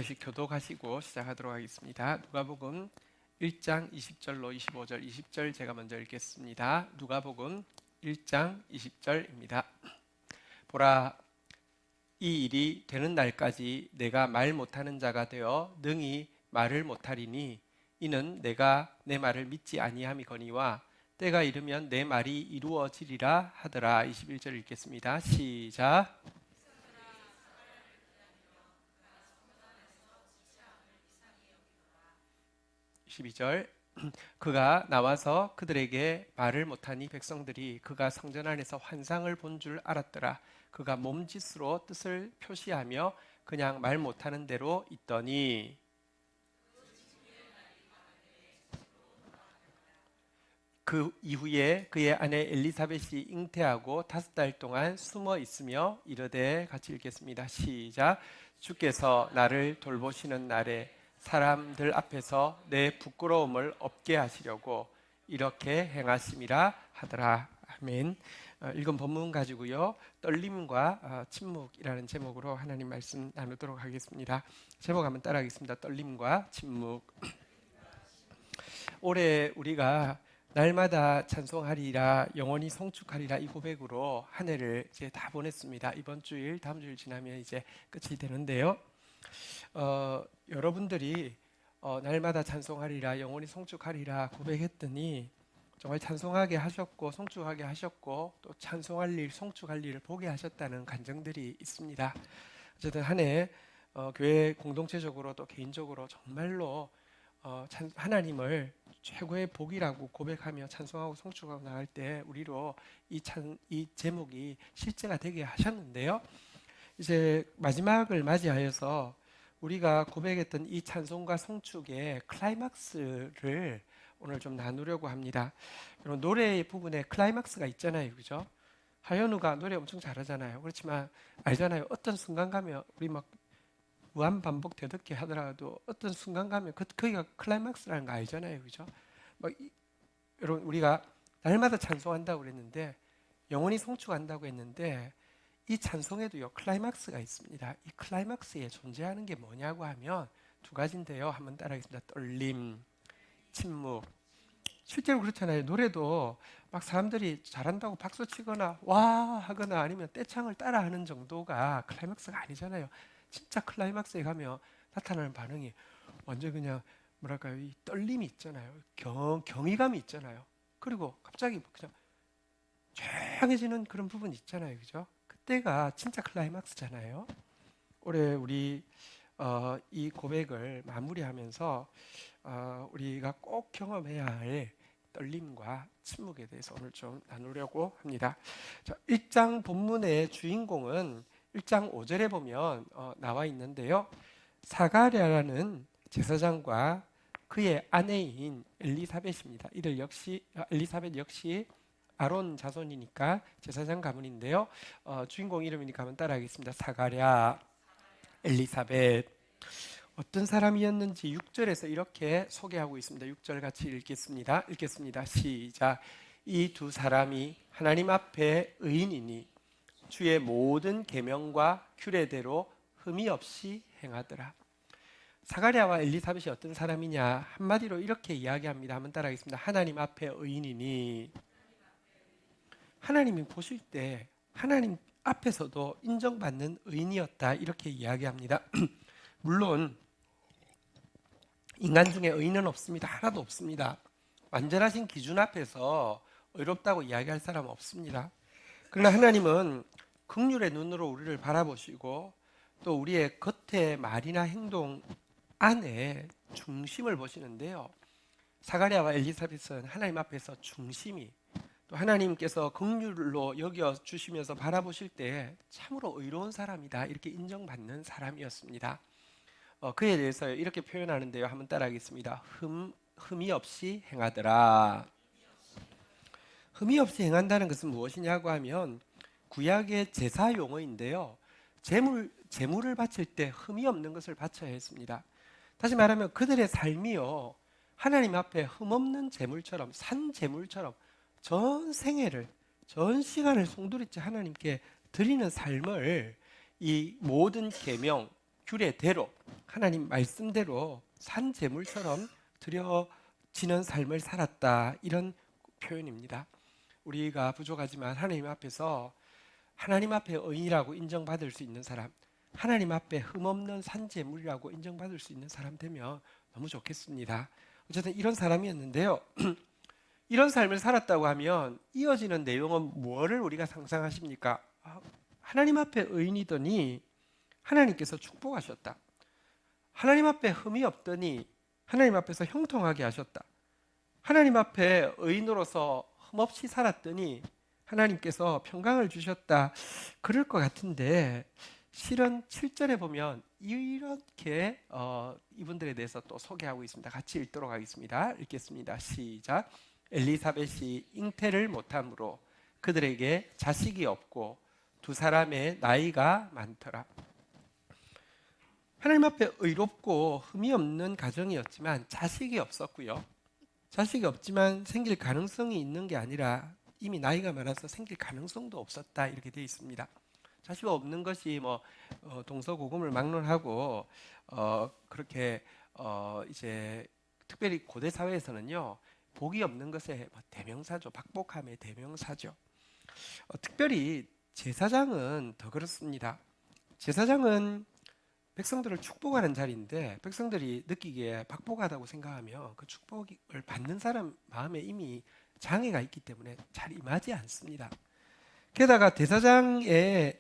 절씩 교독하시고 시작하도록 하겠습니다. 누가복음 1장 20절로 25절, 20절 제가 먼저 읽겠습니다. 누가복음 1장 20절입니다. 보라, 이 일이 되는 날까지 내가 말 못하는 자가 되어 능히 말을 못하리니 이는 내가 내 말을 믿지 아니함이거니와 때가 이르면 내 말이 이루어지리라 하더라. 21절 읽겠습니다. 시작. 12절 그가 나와서 그들에게 말을 못하니 백성들이 그가 성전 안에서 환상을 본 줄 알았더라. 그가 몸짓으로 뜻을 표시하며 그냥 말 못하는 대로 있더니 그 이후에 그의 아내 엘리사벳이 잉태하고 5달 동안 숨어 있으며 이르되, 같이 읽겠습니다. 시작. 주께서 나를 돌보시는 날에 사람들 앞에서 내 부끄러움을 없게 하시려고 이렇게 행하심이라 하더라. 아멘. 읽은 본문 가지고요, 떨림과 침묵이라는 제목으로 하나님 말씀 나누도록 하겠습니다. 제목 한번 따라하겠습니다. 떨림과 침묵. 올해 우리가 날마다 찬송하리라, 영원히 성축하리라, 이 고백으로 한 해를 이제 다 보냈습니다. 이번 주일, 다음 주일 지나면 이제 끝이 되는데요. 여러분들이 날마다 찬송하리라, 영원히 성축하리라 고백했더니 정말 찬송하게 하셨고 성축하게 하셨고 또 찬송할 일, 성축할 일을 보게 하셨다는 간증들이 있습니다. 어쨌든 한 해 교회 공동체적으로 또 개인적으로 정말로 하나님을 최고의 복이라고 고백하며 찬송하고 성축하고 나갈 때 우리로 이 제목이 실제가 되게 하셨는데요. 이제 마지막을 맞이하여서 우리가 고백했던 이 찬송과 성축의 클라이막스를 오늘 좀 나누려고 합니다. 여러분, 노래 부분에 클라이막스가 있잖아요, 그죠? 하현우가 노래 엄청 잘하잖아요. 그렇지만 알잖아요. 어떤 순간 가면 우리 막 무한 반복 되듣게 하더라도 어떤 순간 가면 거기가 클라이막스라는 거 알잖아요, 그죠? 여러분, 우리가 날마다 찬송한다고 그랬는데 영원히 성축한다고 했는데 이 찬송에도요 클라이막스가 있습니다. 이 클라이막스에 존재하는 게 뭐냐고 하면 두 가지인데요. 한번 따라하겠습니다. 떨림, 침묵. 실제로 그렇잖아요. 노래도 막 사람들이 잘한다고 박수 치거나 와 하거나 아니면 떼창을 따라하는 정도가 클라이막스가 아니잖아요. 진짜 클라이막스에 가면 나타나는 반응이 완전 그냥 뭐랄까요, 이 떨림이 있잖아요. 경이감이 있잖아요. 그리고 갑자기 그냥 조용해지는 그런 부분이 있잖아요, 그죠? 그때가 진짜 클라이막스잖아요. 올해 우리 이 고백을 마무리하면서 우리가 꼭 경험해야 할 떨림과 침묵에 대해서 오늘 좀 나누려고 합니다. 자, 1장 본문의 주인공은 1장 5절에 보면 나와 있는데요. 사가랴라는 제사장과 그의 아내인 엘리사벳입니다. 엘리사벳 역시 아론 자손이니까 제사장 가문인데요. 주인공 이름이니까 한번 따라하겠습니다. 사가랴, 엘리사벳. 어떤 사람이었는지 6절에서 이렇게 소개하고 있습니다. 6절 같이 읽겠습니다. 시작. 이 두 사람이 하나님 앞에 의인이니 주의 모든 계명과 규례대로 흠이 없이 행하더라. 사가랴와 엘리사벳이 어떤 사람이냐, 한마디로 이렇게 이야기합니다. 한번 따라하겠습니다. 하나님 앞에 의인이니, 하나님이 보실 때 하나님 앞에서도 인정받는 의인이었다, 이렇게 이야기합니다. 물론 인간 중에 의인은 없습니다. 하나도 없습니다. 완전하신 기준 앞에서 의롭다고 이야기할 사람은 없습니다. 그러나 하나님은 긍휼의 눈으로 우리를 바라보시고 또 우리의 겉의 말이나 행동 안에 중심을 보시는데요. 사가랴와 엘리사벳은 하나님 앞에서 중심이, 또 하나님께서 긍휼로 여겨주시면서 바라보실 때 참으로 의로운 사람이다, 이렇게 인정받는 사람이었습니다. 그에 대해서 이렇게 표현하는데요. 한번 따라하겠습니다. 흠이 없이 행하더라. 흠이 없이 행한다는 것은 무엇이냐고 하면 구약의 제사 용어인데요. 제물을 바칠 때 흠이 없는 것을 바쳐야 했습니다. 다시 말하면 그들의 삶이요, 하나님 앞에 흠없는 제물처럼, 산 제물처럼 전 생애를, 전 시간을 송두리째 하나님께 드리는 삶을 이 모든 계명, 규례대로 하나님 말씀대로 산 제물처럼 드려지는 삶을 살았다, 이런 표현입니다. 우리가 부족하지만 하나님 앞에서 하나님 앞에 의인이라고 인정받을 수 있는 사람, 하나님 앞에 흠없는 산제물이라고 인정받을 수 있는 사람 되면 너무 좋겠습니다. 어쨌든 이런 사람이었는데요. 이런 삶을 살았다고 하면 이어지는 내용은 뭐를 우리가 상상하십니까? 하나님 앞에 의인이더니 하나님께서 축복하셨다. 하나님 앞에 흠이 없더니 하나님 앞에서 형통하게 하셨다. 하나님 앞에 의인으로서 흠없이 살았더니 하나님께서 평강을 주셨다. 그럴 것 같은데 실은 7절에 보면 이렇게 이분들에 대해서 또 소개하고 있습니다. 같이 읽도록 하겠습니다. 읽겠습니다. 시작. 엘리사벳이 잉태를 못함으로 그들에게 자식이 없고 두 사람의 나이가 많더라. 하나님 앞에 의롭고 흠이 없는 가정이었지만 자식이 없었고요. 자식이 없지만 생길 가능성이 있는 게 아니라 이미 나이가 많아서 생길 가능성도 없었다, 이렇게 되어 있습니다. 자식이 없는 것이 동서고금을 막론하고 그렇게 이제 특별히 고대 사회에서는요, 복이 없는 것의 대명사죠. 박복함의 대명사죠. 특별히 제사장은 더 그렇습니다. 제사장은 백성들을 축복하는 자리인데 백성들이 느끼기에 박복하다고 생각하면 그 축복을 받는 사람 마음에 이미 장애가 있기 때문에 잘 임하지 않습니다. 게다가 제사장의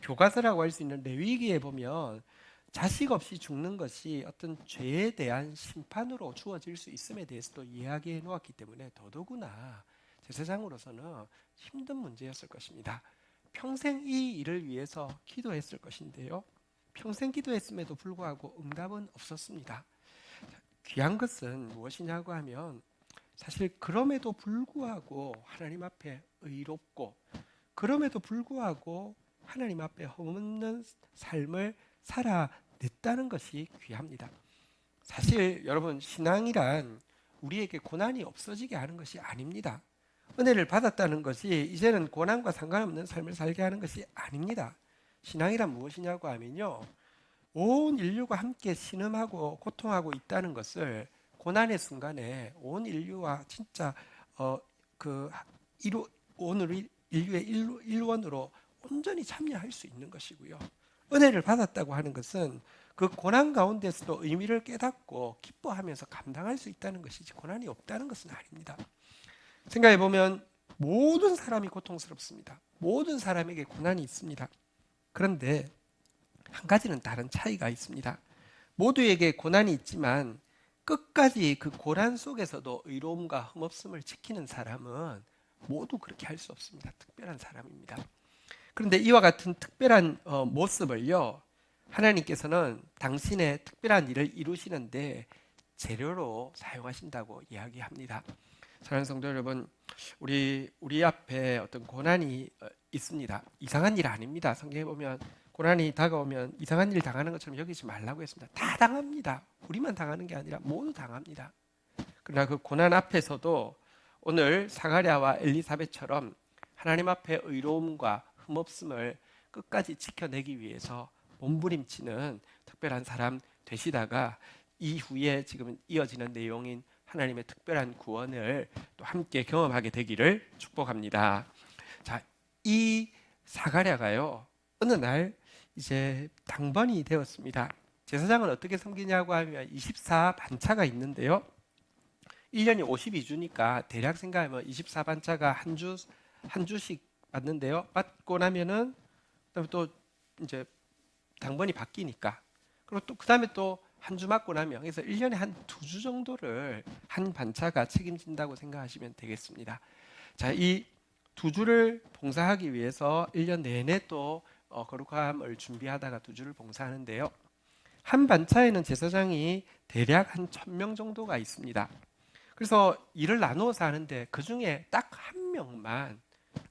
교과서라고 할 수 있는 레위기에 보면 자식 없이 죽는 것이 어떤 죄에 대한 심판으로 주어질 수 있음에 대해서도 이야기해 놓았기 때문에 더더구나 제사장으로서는 힘든 문제였을 것입니다. 평생 이 일을 위해서 기도했을 것인데요, 평생 기도했음에도 불구하고 응답은 없었습니다. 귀한 것은 무엇이냐고 하면 사실 그럼에도 불구하고 하나님 앞에 의롭고 그럼에도 불구하고 하나님 앞에 흠없는 삶을 살아냈다는 것이 귀합니다. 사실 여러분, 신앙이란 우리에게 고난이 없어지게 하는 것이 아닙니다. 은혜를 받았다는 것이 이제는 고난과 상관없는 삶을 살게 하는 것이 아닙니다. 신앙이란 무엇이냐고 하면요, 온 인류가 함께 신음하고 고통하고 있다는 것을 고난의 순간에 온 인류와 진짜 오늘 인류의 일원으로 온전히 참여할 수 있는 것이고요. 은혜를 받았다고 하는 것은 그 고난 가운데서도 의미를 깨닫고 기뻐하면서 감당할 수 있다는 것이지 고난이 없다는 것은 아닙니다. 생각해 보면 모든 사람이 고통스럽습니다. 모든 사람에게 고난이 있습니다. 그런데 한 가지는 다른 차이가 있습니다. 모두에게 고난이 있지만 끝까지 그 고난 속에서도 의로움과 흠없음을 지키는 사람은 모두 그렇게 할 수 없습니다. 특별한 사람입니다. 그런데 이와 같은 특별한 모습을요, 하나님께서는 당신의 특별한 일을 이루시는데 재료로 사용하신다고 이야기합니다. 사랑하는 성도 여러분, 우리 앞에 어떤 고난이 있습니다. 이상한 일 아닙니다. 성경에 보면 고난이 다가오면 이상한 일 당하는 것처럼 여기지 말라고 했습니다. 다 당합니다. 우리만 당하는 게 아니라 모두 당합니다. 그러나 그 고난 앞에서도 오늘 사가랴와 엘리사벳처럼 하나님 앞에 의로움과 흠없음을 끝까지 지켜내기 위해서 몸부림치는 특별한 사람 되시다가 이후에 지금 이어지는 내용인 하나님의 특별한 구원을 또 함께 경험하게 되기를 축복합니다. 자, 이 사가랴가요, 어느 날 이제 당번이 되었습니다. 제사장은 어떻게 섬기냐고 하면 24반차가 있는데요, 1년이 52주니까 대략 생각하면 24반차가 한 주씩 받는데요, 받고 나면은 또 이제 당번이 바뀌니까, 그리고 또 그 다음에 또 한 주 맞고 나면, 그래서 1년에 한 2주 정도를 한 반차가 책임진다고 생각하시면 되겠습니다. 자, 이 2주를 봉사하기 위해서 1년 내내 또 거룩함을 준비하다가 2주를 봉사하는데요, 한 반차에는 제사장이 대략 한 1000명 정도가 있습니다. 그래서 일을 나누어서 하는데 그 중에 딱 한 명만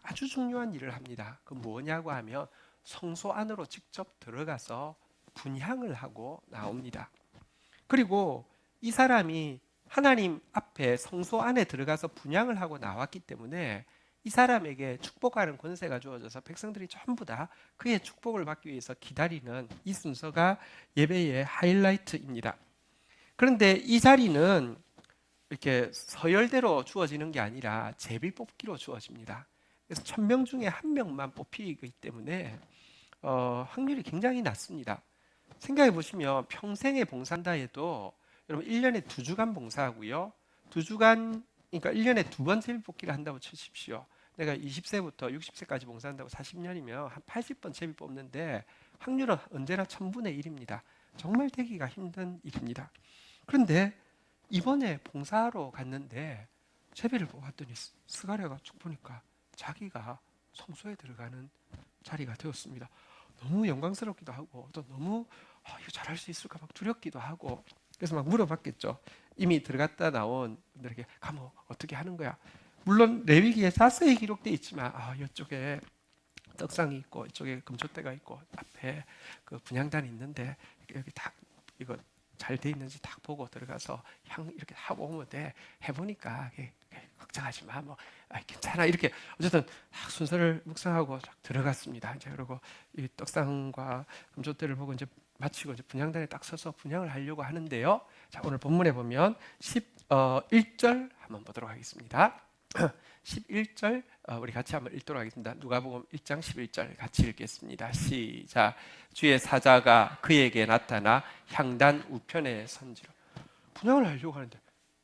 아주 중요한 일을 합니다. 그 뭐냐고 하면 성소 안으로 직접 들어가서 분향을 하고 나옵니다. 그리고 이 사람이 하나님 앞에 성소 안에 들어가서 분향을 하고 나왔기 때문에 이 사람에게 축복하는 권세가 주어져서 백성들이 전부 다 그의 축복을 받기 위해서 기다리는 이 순서가 예배의 하이라이트입니다. 그런데 이 자리는 이렇게 서열대로 주어지는 게 아니라 제비 뽑기로 주어집니다. 그래서 1000명 중에 1명만 뽑히기 때문에 확률이 굉장히 낮습니다. 생각해 보시면 평생의 봉사한다 해도 여러분 1년에 2주간 봉사하고요. 2주간, 그러니까 1년에 2번 제비 뽑기를 한다고 치십시오. 내가 20세부터 60세까지 봉사한다고 40년이면 한 80번 제비 뽑는데 확률은 언제나 1000분의 1입니다. 정말 되기가 힘든 일입니다. 그런데 이번에 봉사하러 갔는데 제비를 뽑았더니 스가랴가 쭉 보니까 자기가 성소에 들어가는 자리가 되었습니다. 너무 영광스럽기도 하고 또 너무 이거 잘할 수 있을까 막 두렵기도 하고, 그래서 막 물어봤겠죠. 이미 들어갔다 나온 분들에게 가면 어떻게 하는 거야? 물론 레위기에 자세히 기록되어 있지만 이쪽에 떡상이 있고 이쪽에 금촛대가 있고 앞에 그 분향단이 있는데 여기 딱 이거 잘 돼 있는지 딱 보고 들어가서 향 이렇게 하고 오면 돼. 해보니까 걱정하지 마. 괜찮아. 이렇게 어쨌든 순서를 묵상하고 들어갔습니다. 이제 그리고 이 떡상과 금촛대를 보고 이제 마치고 이제 분향단에 딱 서서 분향을 하려고 하는데요. 자, 오늘 본문에 보면 11절 한번 보도록 하겠습니다. 11절 우리 같이 한번 읽도록 하겠습니다. 누가복음 1장 11절 같이 읽겠습니다. 시작. 주의 사자가 그에게 나타나 향단 우편에 선지로. 분향을 하려고 하는데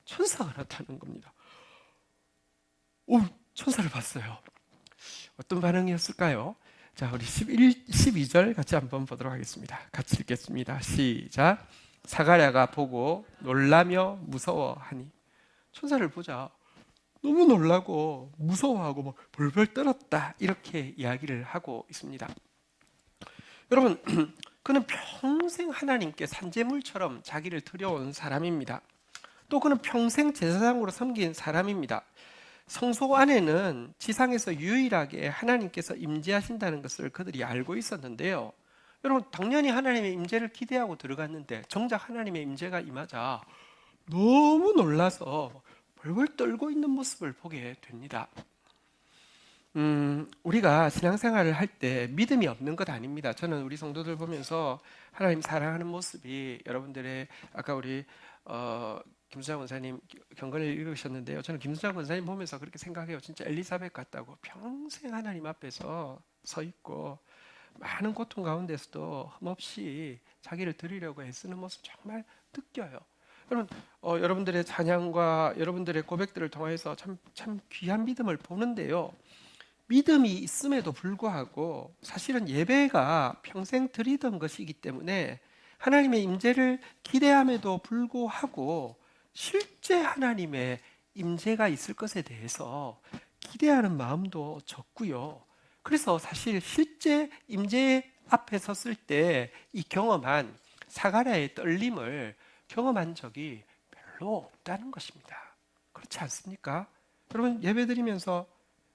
천사가 나타나는 겁니다. 천사를 봤어요. 어떤 반응이었을까요? 자, 우리 12절 같이 한번 보도록 하겠습니다. 같이 읽겠습니다. 시작. 사가랴가 보고 놀라며 무서워하니. 천사를 보자 너무 놀라고 무서워하고 막 벌벌 떨었다, 이렇게 이야기를 하고 있습니다. 여러분, 그는 평생 하나님께 산제물처럼 자기를 드려온 사람입니다. 또 그는 평생 제사장으로 섬긴 사람입니다. 성소 안에는 지상에서 유일하게 하나님께서 임재하신다는 것을 그들이 알고 있었는데요. 여러분, 당연히 하나님의 임재를 기대하고 들어갔는데 정작 하나님의 임재가 임하자 너무 놀라서 벌벌 떨고 있는 모습을 보게 됩니다. 우리가 신앙생활을 할 때 믿음이 없는 것 아닙니다. 저는 우리 성도들 보면서 하나님 사랑하는 모습이, 여러분들의 아까 우리 김수장 원사님 경건을 읽으셨는데요. 저는 김수장 원사님 보면서 그렇게 생각해요. 진짜 엘리사벳 같다고. 평생 하나님 앞에서 서 있고 많은 고통 가운데서도 흠없이 자기를 드리려고 애쓰는 모습 정말 느껴요. 여러분, 여러분들의 찬양과 여러분들의 고백들을 통해서 참 귀한 믿음을 보는데요. 믿음이 있음에도 불구하고 사실은 예배가 평생 드리던 것이기 때문에 하나님의 임재를 기대함에도 불구하고 실제 하나님의 임재가 있을 것에 대해서 기대하는 마음도 적고요. 그래서 사실 실제 임재 앞에 섰을 때 이 경험한 사가랴의 떨림을 경험한 적이 별로 없다는 것입니다. 그렇지 않습니까? 여러분, 예배드리면서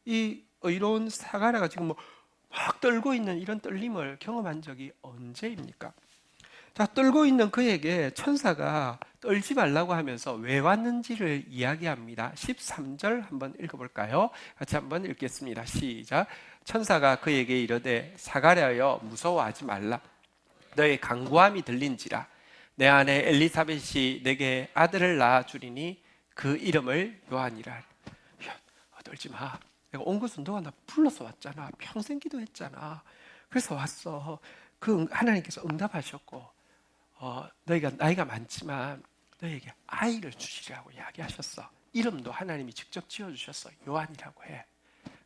이 의로운 사가랴가 지금 막 떨고 있는 이런 떨림을 경험한 적이 언제입니까? 자, 떨고 있는 그에게 천사가 떨지 말라고 하면서 왜 왔는지를 이야기합니다. 13절 한번 읽어볼까요? 같이 한번 읽겠습니다. 시작. 천사가 그에게 이르되 사가랴여 무서워하지 말라. 너의 간구함이 들린지라. 내 아내 엘리사벳이 내게 아들을 낳아 주리니 그 이름을 요한이라. 떨지 마. 내가 온 것은 너가 나 불러서 왔잖아. 평생 기도했잖아. 그래서 왔어. 그 하나님께서 응답하셨고 너희가 나이가 많지만 너희에게 아이를 주시라고 이야기하셨어. 이름도 하나님이 직접 지어주셨어. 요한이라고 해.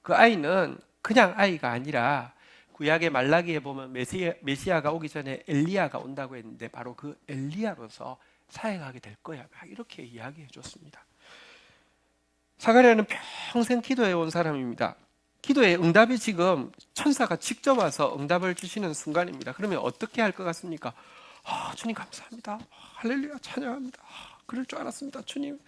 그 아이는 그냥 아이가 아니라 구약의 말라기에 보면 메시아가 오기 전에 엘리야가 온다고 했는데 바로 그 엘리야로서 사역하게 될 거야. 막 이렇게 이야기해 줬습니다. 사가랴는 평생 기도해 온 사람입니다. 기도의 응답이 지금 천사가 직접 와서 응답을 주시는 순간입니다. 그러면 어떻게 할 것 같습니까? 주님 감사합니다. 할렐루야 찬양합니다. 그럴 줄 알았습니다. 주님.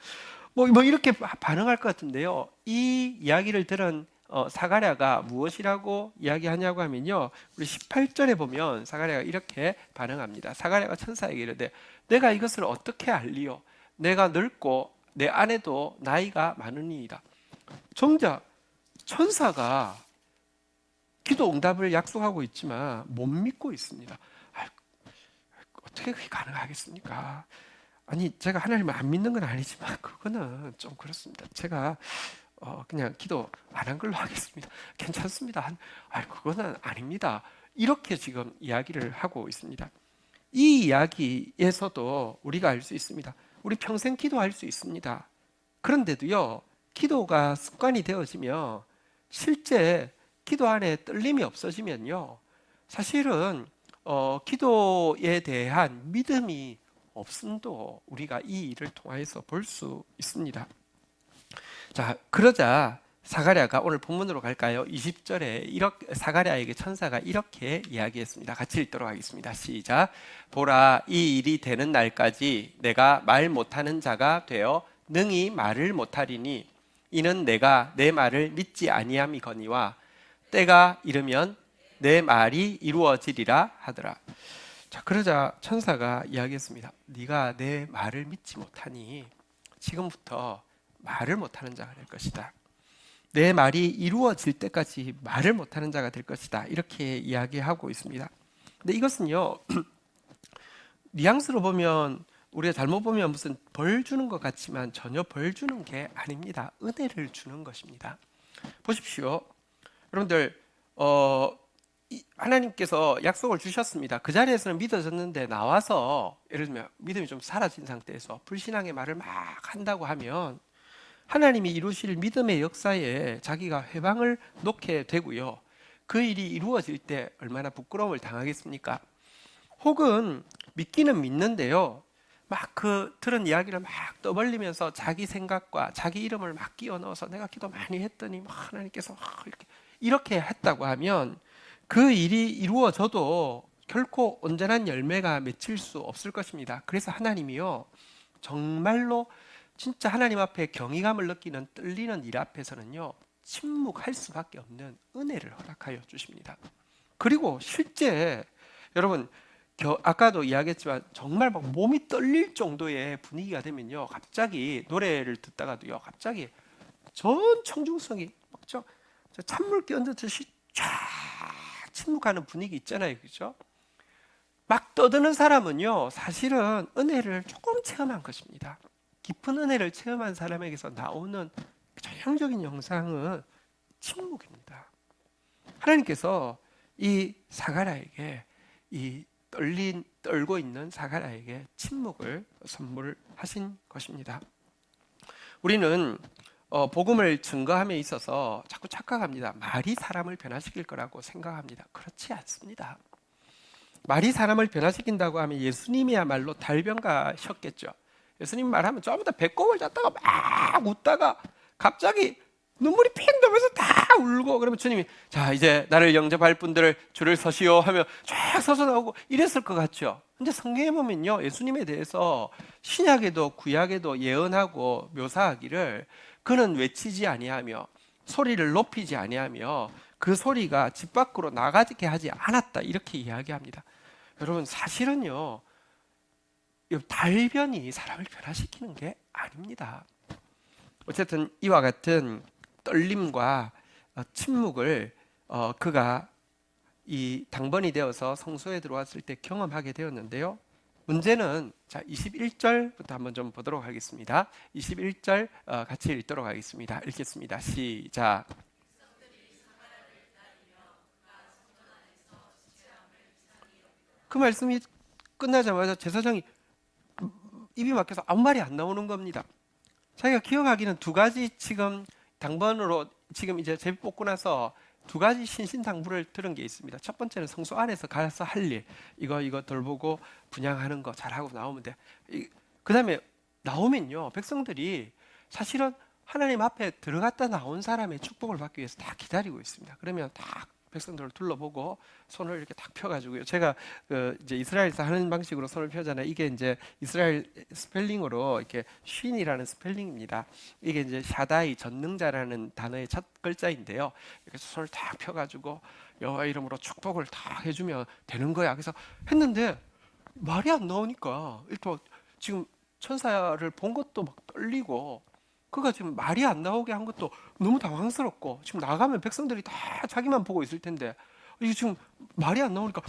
뭐 이렇게 반응할 것 같은데요. 이 이야기를 들은 사가랴가 무엇이라고 이야기하냐고 하면요. 우리 18절에 보면 사가랴가 이렇게 반응합니다. 사가랴가 천사에게 이르되 내가 이것을 어떻게 알리요? 내가 늙고 내 아내도 나이가 많으니이다. 정작 천사가 기도 응답을 약속하고 있지만 못 믿고 있습니다. 어떻게 그게 가능하겠습니까? 아니, 제가 하나님을 안 믿는 건 아니지만 그거는 좀 그렇습니다. 제가 그냥 기도 안 한 걸로 하겠습니다. 괜찮습니다. 그거는 아닙니다. 이렇게 지금 이야기를 하고 있습니다. 이 이야기에서도 우리가 알 수 있습니다. 우리 평생 기도할 수 있습니다. 그런데도요, 기도가 습관이 되어지면 실제 기도 안에 떨림이 없어지면요, 사실은 기도에 대한 믿음이 없음도 우리가 이 일을 통해서 볼 수 있습니다. 자, 그러자 사가랴가, 오늘 본문으로 갈까요? 20절에 이렇게 사가랴에게 천사가 이렇게 이야기했습니다. 같이 읽도록 하겠습니다. 시작. 보라, 이 일이 되는 날까지 내가 말 못하는 자가 되어 능히 말을 못하리니 이는 내가 내 말을 믿지 아니함이거니와 때가 이르면 내 말이 이루어지리라 하더라. 자, 그러자 천사가 이야기했습니다. 네가 내 말을 믿지 못하니 지금부터 말을 못하는 자가 될 것이다. 내 말이 이루어질 때까지 말을 못하는 자가 될 것이다. 이렇게 이야기하고 있습니다. 근데 이것은요, 뉘앙스로 보면, 우리가 잘못 보면 무슨 벌 주는 것 같지만 전혀 벌 주는 게 아닙니다. 은혜를 주는 것입니다. 보십시오. 여러분들, 하나님께서 약속을 주셨습니다. 그 자리에서는 믿어졌는데 나와서, 예를 들면 믿음이 좀 사라진 상태에서 불신앙의 말을 막 한다고 하면 하나님이 이루실 믿음의 역사에 자기가 회방을 놓게 되고요, 그 일이 이루어질 때 얼마나 부끄러움을 당하겠습니까? 혹은 믿기는 믿는데요, 막 그 들은 이야기를 막 떠벌리면서 자기 생각과 자기 이름을 막 끼워 넣어서 내가 기도 많이 했더니 막 하나님께서 이렇게 했다고 하면 그 일이 이루어져도 결코 온전한 열매가 맺힐 수 없을 것입니다. 그래서 하나님이요, 정말로 진짜 하나님 앞에 경이감을 느끼는 떨리는 일 앞에서는요, 침묵할 수밖에 없는 은혜를 허락하여 주십니다. 그리고 실제 여러분, 아까도 이야기했지만 정말 막 몸이 떨릴 정도의 분위기가 되면요, 갑자기 노래를 듣다가도요, 갑자기 전 청중성이 막 찬물 끼얹듯이 쫙 침묵하는 분위기 있잖아요, 그렇죠? 막 떠드는 사람은요, 사실은 은혜를 조금 체험한 것입니다. 깊은 은혜를 체험한 사람에게서 나오는 전형적인 영상은 침묵입니다. 하나님께서 이 사가랴에게, 이 떨고 있는 사가랴에게 침묵을 선물하신 것입니다. 우리는 복음을 증거함에 있어서 자꾸 착각합니다. 말이 사람을 변화시킬 거라고 생각합니다. 그렇지 않습니다. 말이 사람을 변화시킨다고 하면 예수님이야말로 달변가셨겠죠. 예수님 말하면 전부 다 배꼽을 잡다가 막 웃다가 갑자기 눈물이 핑 나면서 다 울고, 그러면 주님이 자, 이제 나를 영접할 분들을 줄을 서시오 하며 쫙 서서 나오고 이랬을 것 같죠. 근데 성경에 보면요, 예수님에 대해서 신약에도 구약에도 예언하고 묘사하기를 그는 외치지 아니하며 소리를 높이지 아니하며 그 소리가 집 밖으로 나가게 하지 않았다, 이렇게 이야기합니다. 여러분, 사실은요, 달변이 사람을 변화시키는 게 아닙니다. 어쨌든 이와 같은 떨림과 침묵을 그가 이 당번이 되어서 성소에 들어왔을 때 경험하게 되었는데요. 문제는, 자, 21절부터 한번 좀 보도록 하겠습니다. 21절 같이 읽도록 하겠습니다. 읽겠습니다. 시작. 그 말씀이 끝나자마자 제사장이 입이 막혀서 아무 말이 안 나오는 겁니다. 자기가 기억하기는 두 가지, 지금 당번으로 지금 이제 제비 뽑고 나서 두 가지 신신당부를 들은 게 있습니다. 첫 번째는 성소 안에서 가서 할 일, 이거 돌보고 분양하는 거 잘하고 나오면 돼. 그 다음에 나오면요, 백성들이 사실은 하나님 앞에 들어갔다 나온 사람의 축복을 받기 위해서 다 기다리고 있습니다. 그러면 딱 백성들을 둘러보고 손을 이렇게 딱 펴가지고요. 제가 이제 이스라엘에서 하는 방식으로 손을 펴잖아요. 이게 이제 이스라엘 스펠링으로 이렇게 쉰이라는 스펠링입니다. 이게 이제 샤다이, 전능자라는 단어의 첫 글자인데요. 이렇게 손을 딱 펴가지고 여호와 이름으로 축복을 다 해주면 되는 거야. 그래서 했는데 말이 안 나오니까 일단 지금 천사를 본 것도 막 떨리고 그가 지금 말이 안 나오게 한 것도 너무 당황스럽고, 지금 나가면 백성들이 다 자기만 보고 있을 텐데 이게 지금 말이 안 나오니까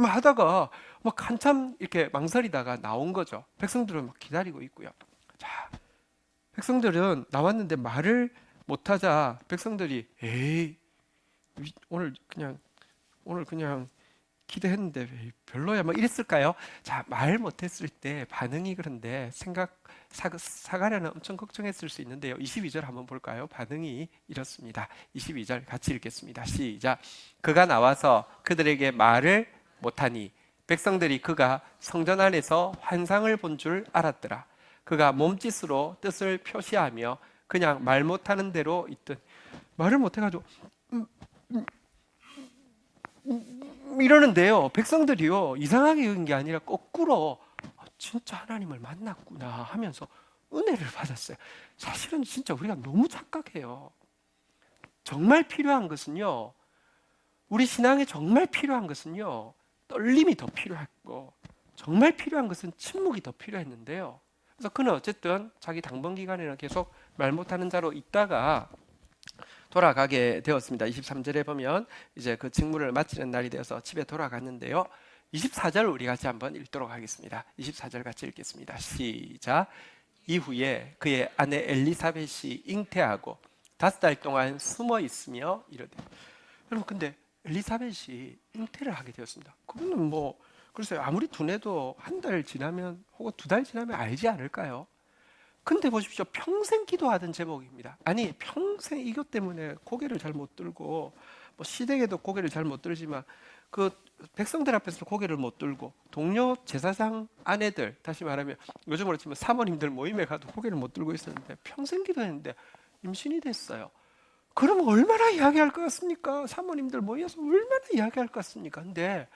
하다가 막 한참 이렇게 망설이다가 나온 거죠. 백성들은 막 기다리고 있고요. 자, 백성들은 나왔는데 말을 못하자 백성들이 에이, 오늘 그냥 기대했는데 왜 별로야 뭐 이랬을까요? 자, 말 못했을 때 반응이 그런데 사가랴는 엄청 걱정했을 수 있는데요. 22절 한번 볼까요? 반응이 이렇습니다. 22절 같이 읽겠습니다. 시작. 그가 나와서 그들에게 말을 못하니 백성들이 그가 성전 안에서 환상을 본 줄 알았더라. 그가 몸짓으로 뜻을 표시하며 그냥 말 못하는 대로 있던, 말을 못해가지고 이러는데요. 백성들이요, 이상하게 여긴 게 아니라 거꾸로 진짜 하나님을 만났구나 하면서 은혜를 받았어요. 사실은 진짜 우리가 너무 착각해요. 정말 필요한 것은요, 우리 신앙에 정말 필요한 것은요, 떨림이 더 필요했고, 정말 필요한 것은 침묵이 더 필요했는데요. 그래서 그는 어쨌든 자기 당번 기간에는 계속 말 못하는 자로 있다가 돌아가게 되었습니다. 23절에 보면 이제 그 직무를 마치는 날이 되어서 집에 돌아갔는데요. 24절 우리 같이 한번 읽도록 하겠습니다. 24절 같이 읽겠습니다. 시작. 이후에 그의 아내 엘리사벳이 잉태하고 5달 동안 숨어 있으며 이르되. 여러분, 근데 엘리사벳이 잉태를 하게 되었습니다. 그거는 뭐 글쎄요, 아무리 두뇌도 한 달 지나면 혹은 2달 지나면 알지 않을까요? 근데 보십시오, 평생 기도하던 제목입니다. 아니, 평생 이것 때문에 고개를 잘 못 들고, 뭐 시댁에도 고개를 잘 못 들지만 그 백성들 앞에서 고개를 못 들고, 동료 제사장 아내들, 다시 말하면 요즘으로 치면 사모님들 모임에 가도 고개를 못 들고 있었는데 평생 기도했는데 임신이 됐어요. 그러면 얼마나 이야기할 것 같습니까? 사모님들 모여서 얼마나 이야기할 것 같습니까? 근데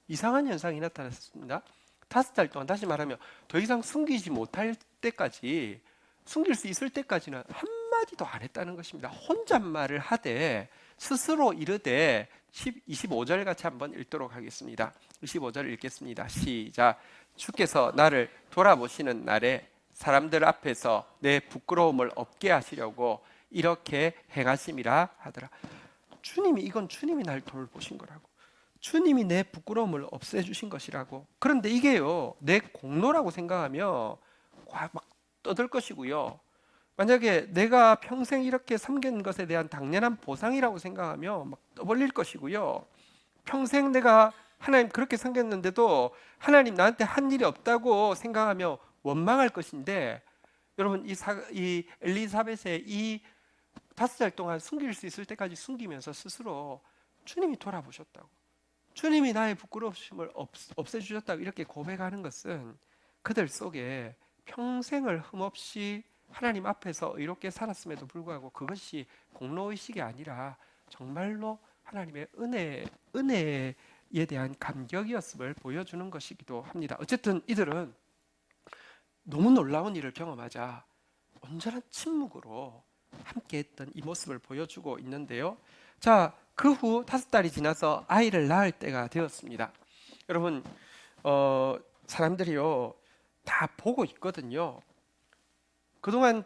이상한 현상이 나타났습니다. 5달 동안, 다시 말하면 더 이상 숨기지 못할 때까지, 숨길 수 있을 때까지는 한마디도 안 했다는 것입니다. 혼잣말을 하되 스스로 이르되. 25절 같이 한번 읽도록 하겠습니다. 25절 읽겠습니다. 시작. 주께서 나를 돌아보시는 날에 사람들 앞에서 내 부끄러움을 없게 하시려고 이렇게 행하심이라 하더라. 이건 주님이 날 돌보신 거라고. 주님이 내 부끄러움을 없애주신 것이라고. 그런데 이게요, 내 공로라고 생각하면 막 떠들 것이고요. 만약에 내가 평생 이렇게 섬긴 것에 대한 당연한 보상이라고 생각하면 막 떠벌릴 것이고요. 평생 내가 하나님 그렇게 섬겼는데도 하나님 나한테 한 일이 없다고 생각하며 원망할 것인데, 여러분, 이 엘리사벳의 이 5달 동안 숨길 수 있을 때까지 숨기면서 스스로 주님이 돌아보셨다고, 주님이 나의 부끄러움을 없애주셨다고 이렇게 고백하는 것은 그들 속에 평생을 흠없이 하나님 앞에서 의롭게 살았음에도 불구하고 그것이 공로의식이 아니라 정말로 하나님의 은혜에 대한 감격이었음을 보여주는 것이기도 합니다. 어쨌든 이들은 너무 놀라운 일을 경험하자 온전한 침묵으로 함께했던 이 모습을 보여주고 있는데요. 자, 그 후 5달이 지나서 아이를 낳을 때가 되었습니다. 여러분, 사람들이요 다 보고 있거든요. 그동안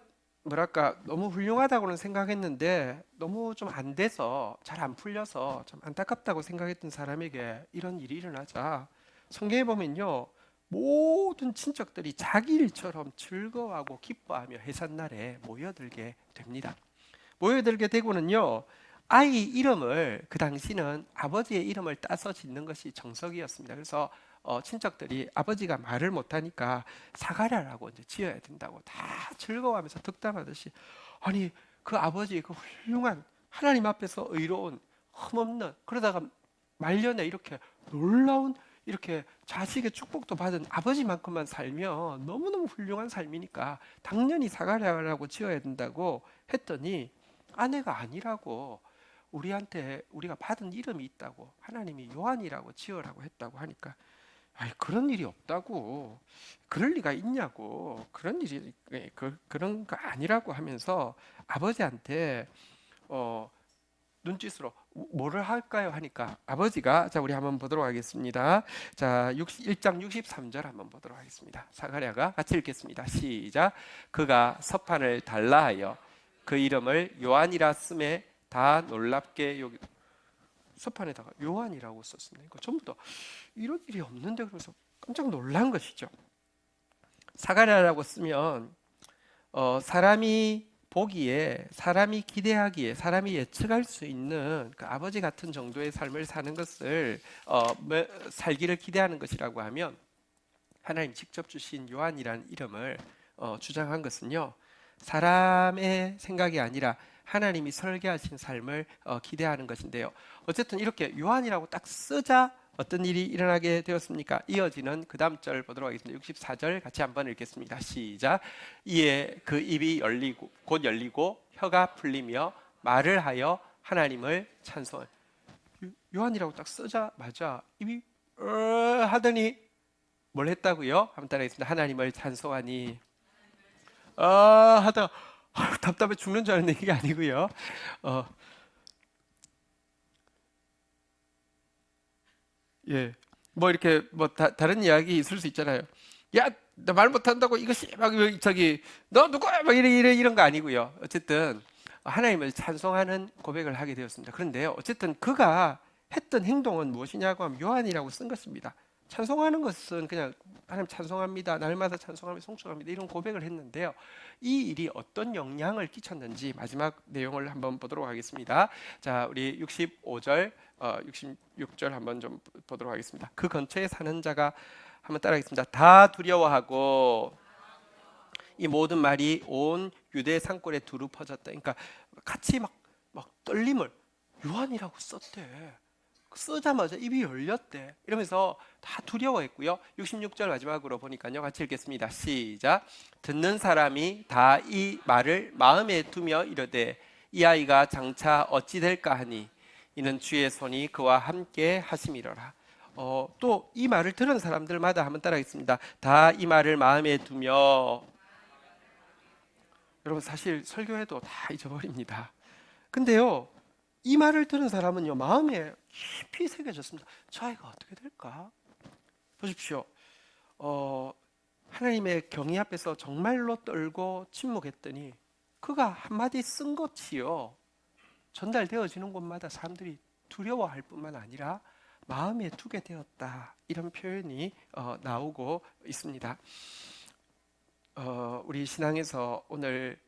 너무 훌륭하다고는 생각했는데 너무 좀 안 돼서, 잘 안 풀려서 좀 안타깝다고 생각했던 사람에게 이런 일이 일어나자 성경에 보면요, 모든 친척들이 자기 일처럼 즐거워하고 기뻐하며 해산날에 모여들게 됩니다. 모여들게 되고는요, 아이 이름을, 그 당시는 아버지의 이름을 따서 짓는 것이 정석이었습니다. 그래서 친척들이 아버지가 말을 못하니까 사가랴라고 이제 지어야 된다고 다 즐거워하면서 덕담하듯이, 아니 그 아버지, 그 훌륭한 하나님 앞에서 의로운 흠없는, 그러다가 말년에 이렇게 놀라운, 이렇게 자식의 축복도 받은 아버지만큼만 살면 너무너무 훌륭한 삶이니까 당연히 사가랴라고 지어야 된다고 했더니, 아내가 아니라고, 우리가 받은 이름이 있다고, 하나님이 요한이라고 지어라고 했다고 하니까, 아니 그런 일이 없다고, 그럴 리가 있냐고, 그런 일이 그런 거 아니라고 하면서 아버지한테 눈짓으로 뭐를 할까요? 하니까 아버지가, 자 우리 한번 보도록 하겠습니다. 자 1장 63절 한번 보도록 하겠습니다. 사가랴가 같이 읽겠습니다. 시작. 그가 서판을 달라하여 그 이름을 요한이라 쓰매 다 놀랍게 여기 서판에다가 요한이라고 썼습니다. 그러니까 전부 다 이런 일이 없는데, 그래서 깜짝 놀란 것이죠. 사가랴라고 쓰면 사람이 보기에, 사람이 기대하기에, 사람이 예측할 수 있는 그 아버지 같은 정도의 삶을 사는 것을 살기를 기대하는 것이라고 하면, 하나님 직접 주신 요한이라는 이름을 주장한 것은요, 사람의 생각이 아니라 하나님이 설계하신 삶을 기대하는 것인데요. 어쨌든 이렇게 요한이라고 딱 쓰자 어떤 일이 일어나게 되었습니까? 이어지는 그 다음 절 보도록 하겠습니다. 64절 같이 한번 읽겠습니다. 시작. 이에 그 입이 곧 열리고 혀가 풀리며 말을 하여 하나님을 찬송. 요한이라고 딱 쓰자마자 입이 하더니 뭘 했다고요? 한번 따라하겠습니다. 하나님을 찬송하니 하다가 답답해 죽는 줄 알았는데 이게 아니고요. 예, 뭐 이렇게 뭐 다른 이야기 있을 수 있잖아요. 야, 나 말 못한다고 이것이 막 저기 너 누구야? 막 이런 거 아니고요. 어쨌든 하나님을 찬송하는 고백을 하게 되었습니다. 그런데요, 어쨌든 그가 했던 행동은 무엇이냐고 하면 요한이라고 쓴 것입니다. 찬송하는 것은 그냥 하나님 찬송합니다, 날마다 찬송하며 송축합니다, 이런 고백을 했는데요, 이 일이 어떤 영향을 끼쳤는지 마지막 내용을 한번 보도록 하겠습니다. 자, 우리 65절 66절 한번 좀 보도록 하겠습니다. 그 근처에 사는 자가, 한번 따라하겠습니다. 다 두려워하고 이 모든 말이 온 유대 산골에 두루 퍼졌다. 그러니까 같이 막 떨림을, 요한이라고 썼대, 쓰자마자 입이 열렸대, 이러면서 다 두려워했고요. 66절 마지막으로 보니까요, 같이 읽겠습니다. 시작. 듣는 사람이 다 이 말을 마음에 두며 이르되 이 아이가 장차 어찌 될까 하니 이는 주의 손이 그와 함께 하심이로라. 또 이 말을 들은 사람들마다 한번 따라하겠습니다. 다 이 말을 마음에 두며. 여러분, 사실 설교해도 다 잊어버립니다. 근데요, 이 말을 들은 사람은요, 마음에 깊이 새겨졌습니다. 저 아이가 어떻게 될까? 보십시오. 하나님의 경의 앞에서 정말로 떨고 침묵했더니 그가 한마디 쓴 것이요, 전달되어지는 곳마다 사람들이 두려워할 뿐만 아니라 마음에 두게 되었다, 이런 표현이 나오고 있습니다. 우리 신앙에서 오늘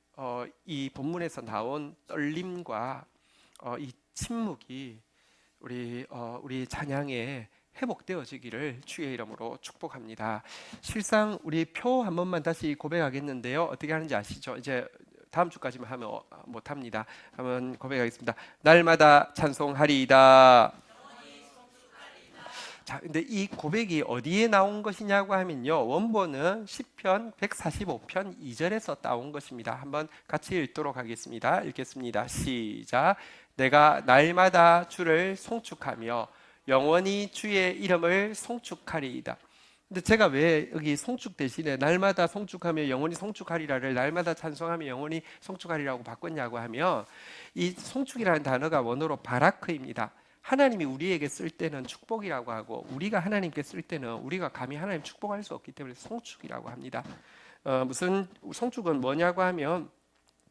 이 본문에서 나온 떨림과 이 침묵이 우리 찬양에 회복되어지기를 주의 이름으로 축복합니다. 실상 우리 표 한 번만 다시 고백하겠는데요, 어떻게 하는지 아시죠? 이제 다음 주까지만 하면 못합니다. 한번 고백하겠습니다. 날마다 찬송하리이다. 자, 근데 이 고백이 어디에 나온 것이냐고 하면요, 원본은 시편 145편 2절에서 따온 것입니다. 한번 같이 읽도록 하겠습니다. 읽겠습니다. 시작. 내가 날마다 주를 송축하며 영원히 주의 이름을 송축하리이다. 근데 제가 왜 여기 송축 대신에 날마다 송축하며 영원히 송축하리라를 날마다 찬송하며 영원히 송축하리라고 바꿨냐고 하면, 이 송축이라는 단어가 원어로 바라크입니다. 하나님이 우리에게 쓸 때는 축복이라고 하고, 우리가 하나님께 쓸 때는 우리가 감히 하나님 축복할 수 없기 때문에 송축이라고 합니다. 무슨 송축은 뭐냐고 하면,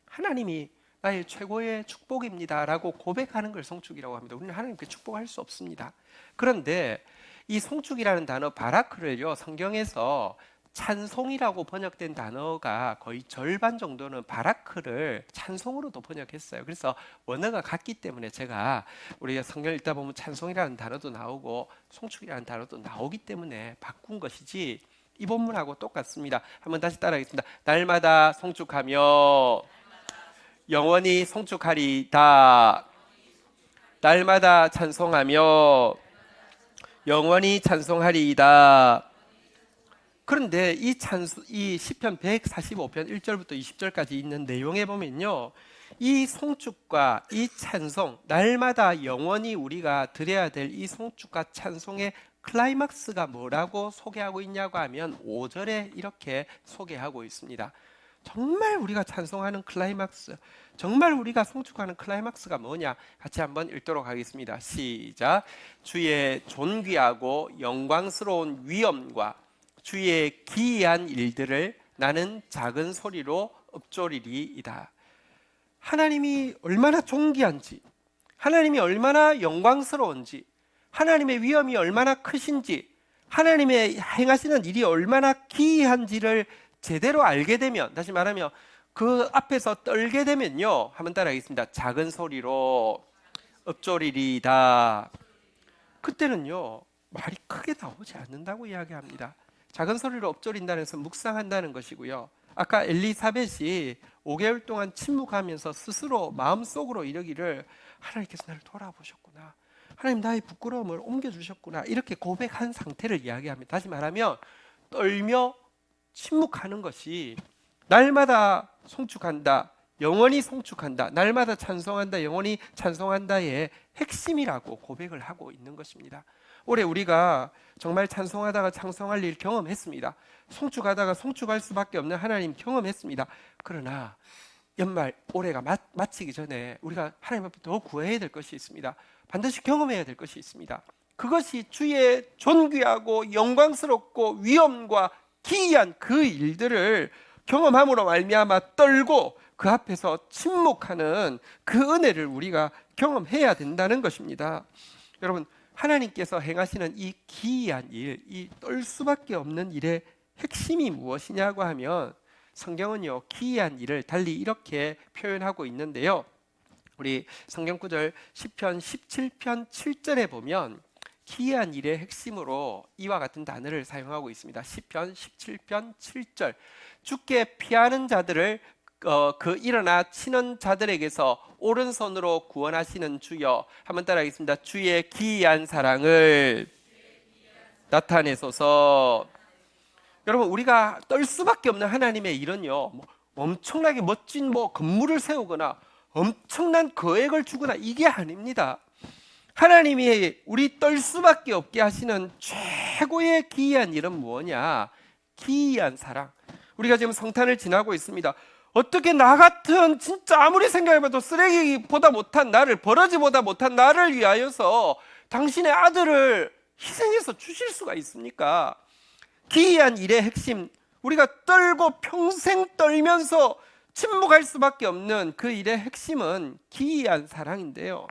하나님이 나의 최고의 축복입니다 라고 고백하는 걸 송축이라고 합니다. 우리는 하나님께 축복할 수 없습니다. 그런데 이 송축이라는 단어 바라크를요, 성경에서 찬송이라고 번역된 단어가 거의 절반 정도는 바라크를 찬송으로도 번역했어요. 그래서 원어가 같기 때문에 제가, 우리가 성경 읽다 보면 찬송이라는 단어도 나오고 송축이라는 단어도 나오기 때문에 바꾼 것이지, 이 본문하고 똑같습니다. 한번 다시 따라하겠습니다. 날마다 송축하며 영원히 송축하리이다. 날마다 찬송하며 영원히 찬송하리이다. 그런데 이 시편 145편 1절부터 20절까지 있는 내용에 보면요, 이 송축과 이 찬송, 날마다 영원히 우리가 드려야 될 이 송축과 찬송의 클라이막스가 뭐라고 소개하고 있냐고 하면 5절에 이렇게 소개하고 있습니다. 정말 우리가 찬송하는 클라이막스, 정말 우리가 송축하는 클라이막스가 뭐냐? 같이 한번 읽도록 하겠습니다. 시작. 주의 존귀하고 영광스러운 위엄과 주의 기이한 일들을 나는 작은 소리로 읊조리리이다. 하나님이 얼마나 존귀한지, 하나님이 얼마나 영광스러운지, 하나님의 위엄이 얼마나 크신지, 하나님의 행하시는 일이 얼마나 기이한지를 제대로 알게 되면, 다시 말하면 그 앞에서 떨게 되면요, 한번 따라하겠습니다. 작은 소리로 읊조리리이다. 그때는요, 말이 크게 나오지 않는다고 이야기합니다. 작은 소리로 읊조린다는 것은 묵상한다는 것이고요. 아까 엘리사벳이 5개월 동안 침묵하면서 스스로 마음속으로 이르기를, 하나님께서 나를 돌아보셨구나, 하나님 나의 부끄러움을 옮겨주셨구나, 이렇게 고백한 상태를 이야기합니다. 다시 말하면 떨며 침묵하는 것이 날마다 송축한다, 영원히 송축한다, 날마다 찬송한다, 영원히 찬송한다의 핵심이라고 고백을 하고 있는 것입니다. 올해 우리가 정말 찬송하다가 찬송할 일 경험했습니다. 송축하다가 송축할 수밖에 없는 하나님 경험했습니다. 그러나 연말 올해가 마치기 전에 우리가 하나님 앞에 더 구해야 될 것이 있습니다. 반드시 경험해야 될 것이 있습니다. 그것이 주의 존귀하고 영광스럽고 위엄과 기이한 그 일들을 경험함으로 말미암아 떨고 그 앞에서 침묵하는 그 은혜를 우리가 경험해야 된다는 것입니다. 여러분, 하나님께서 행하시는 이 기이한 일, 이 떨 수밖에 없는 일의 핵심이 무엇이냐고 하면 성경은요, 기이한 일을 달리 이렇게 표현하고 있는데요. 우리 성경 구절 시편 17편 7절에 보면 기이한 일의 핵심으로 이와 같은 단어를 사용하고 있습니다. 시편 17편 7절. 주께 피하는 자들을 그 일어나 치는 자들에게서 오른손으로 구원하시는 주여. 한번 따라하겠습니다. 주의 기이한 사랑을 나타내소서. 여러분, 우리가 떨 수밖에 없는 하나님의 일은요, 엄청나게 멋진 건물을 세우거나 엄청난 거액을 주거나 이게 아닙니다. 하나님이 우리 떨 수밖에 없게 하시는 최고의 기이한 일은 뭐냐? 기이한 사랑. 우리가 지금 성탄을 지나고 있습니다. 어떻게 나 같은 진짜 아무리 생각해봐도 쓰레기보다 못한 나를, 버러지보다 못한 나를 위하여서 당신의 아들을 희생해서 주실 수가 있습니까? 기이한 일의 핵심, 우리가 떨고 평생 떨면서 침묵할 수밖에 없는 그 일의 핵심은 기이한 사랑인데요.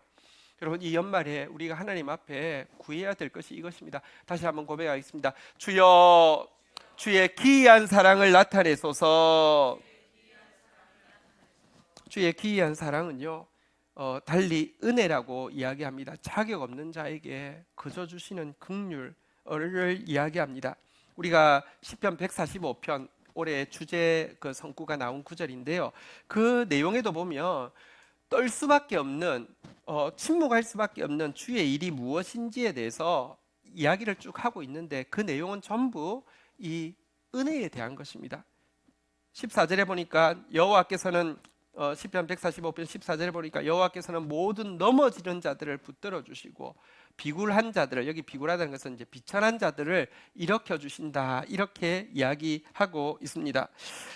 여러분, 이 연말에 우리가 하나님 앞에 구해야 될 것이 이것입니다. 다시 한번 고백하겠습니다. 주여, 주의 기이한 사랑을 나타내소서. 주의 기이한 사랑은요, 달리 은혜라고 이야기합니다. 자격 없는 자에게 거저 주시는 긍휼을 이야기합니다. 우리가 시편 145편 올해 주제 그 성구가 나온 구절인데요. 그 내용에도 보면 떨 수밖에 없는, 침묵할 수밖에 없는 주의 일이 무엇인지에 대해서 이야기를 쭉 하고 있는데 그 내용은 전부 이 은혜에 대한 것입니다. 14절에 보니까 여호와께서는 시편 145편 14절에 보니까 여호와께서는 모든 넘어지는 자들을 붙들어 주시고 비굴한 자들을, 여기 비굴하다는 것은 이제 비천한 자들을 일으켜 주신다, 이렇게 이야기하고 있습니다.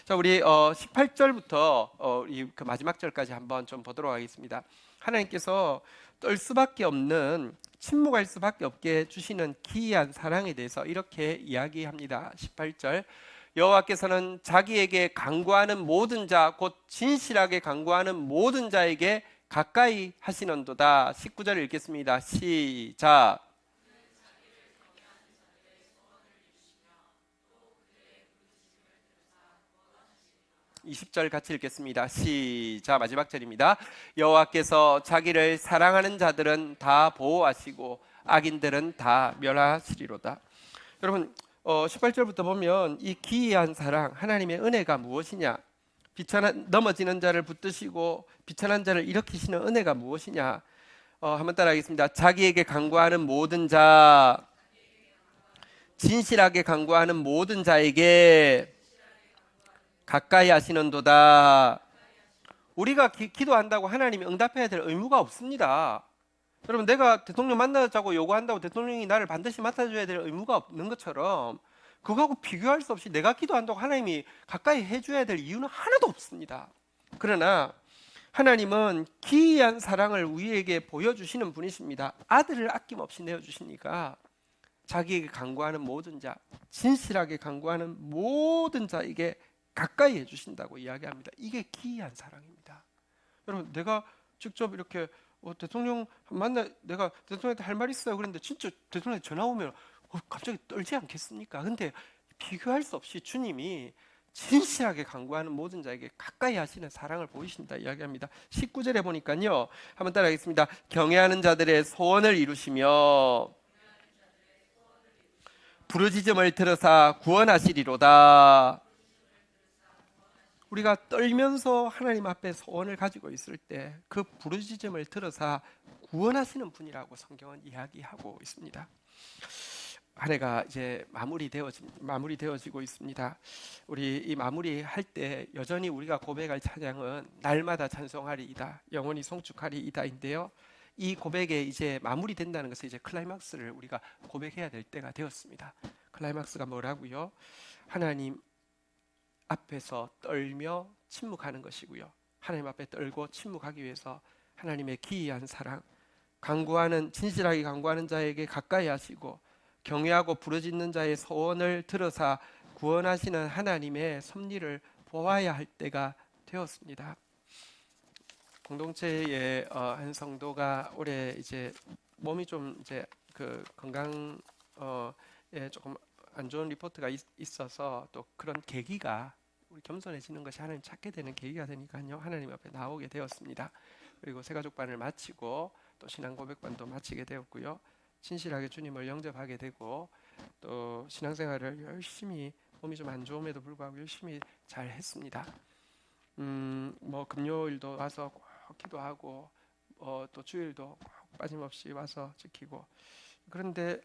자, 우리 18절부터 그 마지막 절까지 한번 좀 보도록 하겠습니다. 하나님께서 떨 수밖에 없는, 침묵할 수밖에 없게 주시는 기이한 사랑에 대해서 이렇게 이야기합니다. 18절. 여호와께서는 자기에게 간구하는 모든 자, 곧 진실하게 간구하는 모든 자에게 가까이 하시는도다. 19절 읽겠습니다. 시작. 20절 같이 읽겠습니다. 시작. 마지막 절입니다. 여호와께서 자기를 사랑하는 자들은 다 보호하시고 악인들은 다 멸하시리로다. 여러분, 18절부터 보면 이 기이한 사랑, 하나님의 은혜가 무엇이냐, 넘어지는 자를 붙드시고 비천한 자를 일으키시는 은혜가 무엇이냐, 한번 따라하겠습니다. 자기에게 간구하는 모든 자, 진실하게 간구하는 모든 자에게 가까이 하시는도다. 우리가 기도한다고 하나님이 응답해야 될 의무가 없습니다. 여러분, 내가 대통령 만나자고 요구한다고 대통령이 나를 반드시 맡아줘야 될 의무가 없는 것처럼 그거하고 비교할 수 없이 내가 기도한다고 하나님이 가까이 해줘야 될 이유는 하나도 없습니다. 그러나 하나님은 기이한 사랑을 우리에게 보여주시는 분이십니다. 아들을 아낌없이 내어주시니까 자기에게 간구하는 모든 자, 진실하게 간구하는 모든 자에게 가까이 해주신다고 이야기합니다. 이게 기이한 사랑입니다. 여러분, 내가 직접 이렇게 대통령 만나, 내가 대통령한테 할 말 있어요 그런데 진짜 대통령한테 전화 오면 갑자기 떨지 않겠습니까? 근데 비교할 수 없이 주님이 진실하게 간구하는 모든 자에게 가까이 하시는 사랑을 보이신다 이야기합니다. 19절에 보니까요, 한번 따라하겠습니다. 경외하는 자들의 소원을 이루시며 부르짖음을 들으사 구원하시리로다. 우리가 떨면서 하나님 앞에 소원을 가지고 있을 때 그 부르짖음을 들어서 구원하시는 분이라고 성경은 이야기하고 있습니다. 한 해가 이제 마무리되어지고 있습니다. 우리 이 마무리할 때 여전히 우리가 고백할 찬양은 날마다 찬송하리이다, 영원히 송축하리이다인데요. 이 고백에 이제 마무리된다는 것은 이제 클라이막스를 우리가 고백해야 될 때가 되었습니다. 클라이막스가 뭐라고요? 하나님 앞에서 떨며 침묵하는 것이고요. 하나님 앞에 떨고 침묵하기 위해서 하나님의 기이한 사랑, 진실하게 간구하는 자에게 가까이 하시고 경외하고 부르짖는 자의 소원을 들어서 구원하시는 하나님의 섭리를 보아야 할 때가 되었습니다. 공동체의 한 성도가 올해 이제 몸이 좀 이제 그 건강에 조금 안 좋은 리포트가 있어서 또 그런 계기가 우리 겸손해지는 것이 하나님 찾게 되는 계기가 되니까요, 하나님 앞에 나오게 되었습니다. 그리고 새가족반을 마치고 또 신앙 고백반도 마치게 되었고요, 진실하게 주님을 영접하게 되고 또 신앙생활을 열심히, 몸이 좀 안 좋음에도 불구하고 열심히 잘 했습니다. 뭐 금요일도 와서 꼭 기도하고 또 주일도 꼭 빠짐없이 와서 지키고, 그런데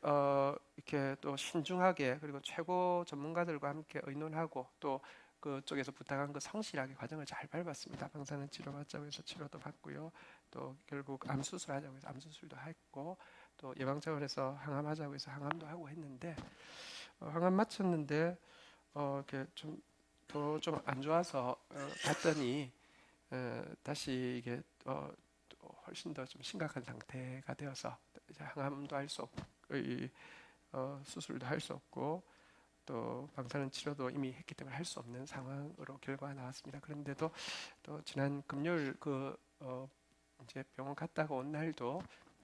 이렇게 또 신중하게 그리고 최고 전문가들과 함께 의논하고 또 그쪽에서 부탁한 거 성실하게 과정을 잘 밟았습니다. 방사능 치료 받자고 해서 치료도 받고요, 또 결국 암 수술하자고 해서 암 수술도 했고, 또 예방 차원에서 항암하자고 해서 항암도 하고 했는데 항암 마쳤는데 이렇게 좀 더 좀 안 좋아서 갔더니 다시 이게 또 훨씬 더 좀 심각한 상태가 되어서 이제 항암도 할 수 없고 수술도 할 수 없고 또 방사능 치료도 이미 했기 때문에 할 수 없는 상황으로 결과가 나왔습니다. 그런데도 또 지난 금요일 이제 병원 갔다가 온 날도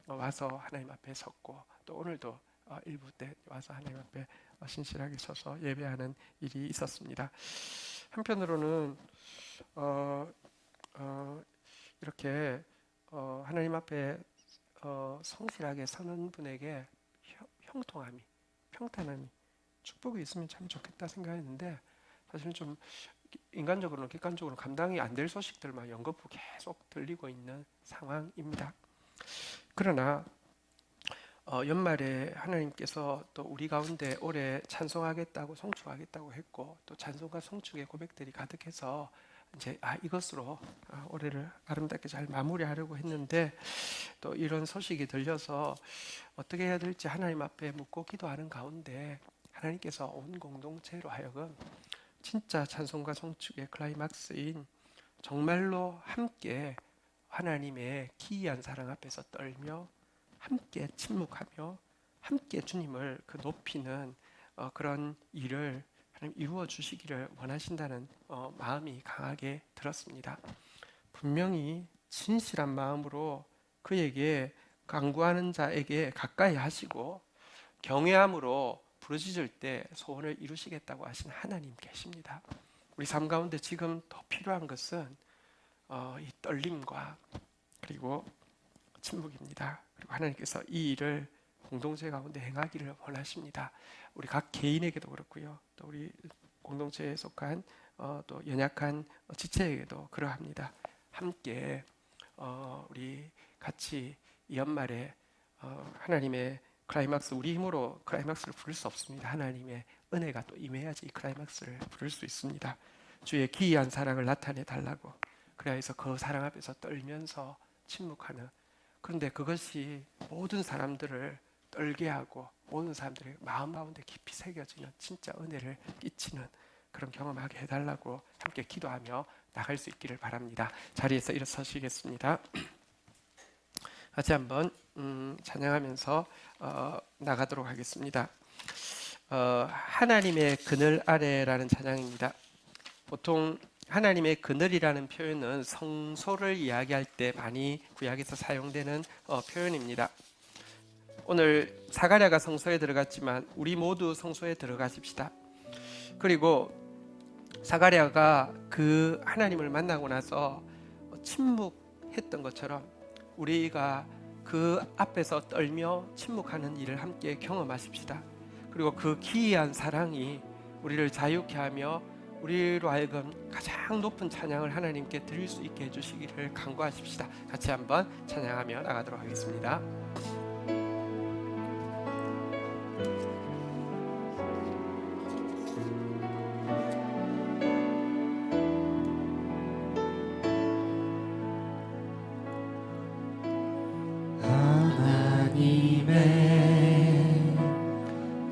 와서 하나님 앞에 섰고, 또 오늘도 일부 때 와서 하나님 앞에 신실하게 서서 예배하는 일이 있었습니다. 한편으로는 이렇게 하나님 앞에 성실하게 서는 분에게 형통함이, 평탄함이, 축복이 있으면 참 좋겠다 생각했는데, 사실은 좀 인간적으로는 객관적으로 감당이 안 될 소식들만 연거푸 계속 들리고 있는 상황입니다. 그러나 연말에 하나님께서 또 우리 가운데 올해 찬송하겠다고 송축하겠다고 했고, 또 찬송과 송축의 고백들이 가득해서 이제 이것으로 올해를 아름답게 잘 마무리하려고 했는데, 또 이런 소식이 들려서 어떻게 해야 될지 하나님 앞에 묻고 기도하는 가운데 하나님께서 온 공동체로 하여금 진짜 찬송과 송축의 클라이막스인 정말로 함께 하나님의 기이한 사랑 앞에서 떨며 함께 침묵하며 함께 주님을 높이는 그런 일을 하나님 이루어 주시기를 원하신다는 마음이 강하게 들었습니다. 분명히 진실한 마음으로 그에게 간구하는 자에게 가까이 하시고 경외함으로 부르짖을 때 소원을 이루시겠다고 하신 하나님 계십니다. 우리 삶 가운데 지금 더 필요한 것은 이 떨림과 그리고 침묵입니다. 그리고 하나님께서 이 일을 공동체 가운데 행하기를 원하십니다. 우리 각 개인에게도 그렇고요, 또 우리 공동체에 속한 또 연약한 지체에게도 그러합니다. 함께 우리 같이 이 연말에 하나님의 클라이막스, 우리 힘으로 클라이막스를 부를 수 없습니다. 하나님의 은혜가 또 임해야지 이 클라이막스를 부를 수 있습니다. 주의 기이한 사랑을 나타내 달라고, 그래야 해서 그 사랑 앞에서 떨면서 침묵하는, 그런데 그것이 모든 사람들을 떨게 하고 보는 사람들의 마음 가운데 깊이 새겨지는 진짜 은혜를 끼치는 그런 경험하게 해달라고 함께 기도하며 나갈 수 있기를 바랍니다. 자리에서 일어서시겠습니다. 같이 한번 찬양하면서 나가도록 하겠습니다. 하나님의 그늘 아래라는 찬양입니다. 보통 하나님의 그늘이라는 표현은 성소를 이야기할 때 많이 구약에서 사용되는 표현입니다. 오늘 사가랴가 성소에 들어갔지만 우리 모두 성소에 들어가십시다. 그리고 사가랴가 그 하나님을 만나고 나서 침묵했던 것처럼 우리가 그 앞에서 떨며 침묵하는 일을 함께 경험하십시다. 그리고 그 기이한 사랑이 우리를 자유케 하며 우리로 하여금 가장 높은 찬양을 하나님께 드릴 수 있게 해주시기를 간구하십시다. 같이 한번 찬양하며 나가도록 하겠습니다.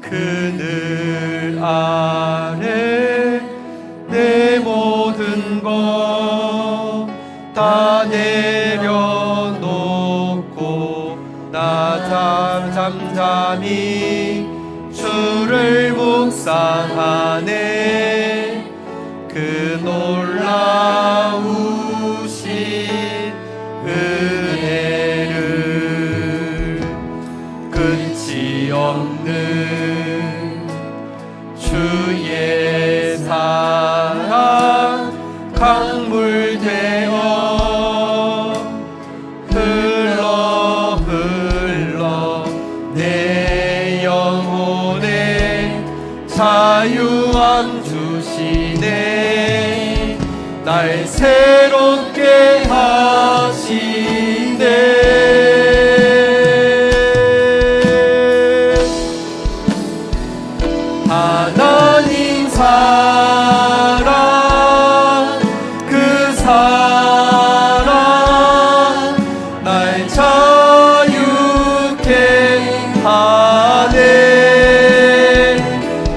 그늘 아래 내 모든 것 다 내려놓고 나 잠잠히 주를 묵상하네. 그 놀라우신 은혜를 끝이 없는 주의 사랑 강물 되어 흘러 내 영혼에 자유함 주시네. 날 새롭게 하시네. 하나님 사랑 그 사랑 날 자유케 하네.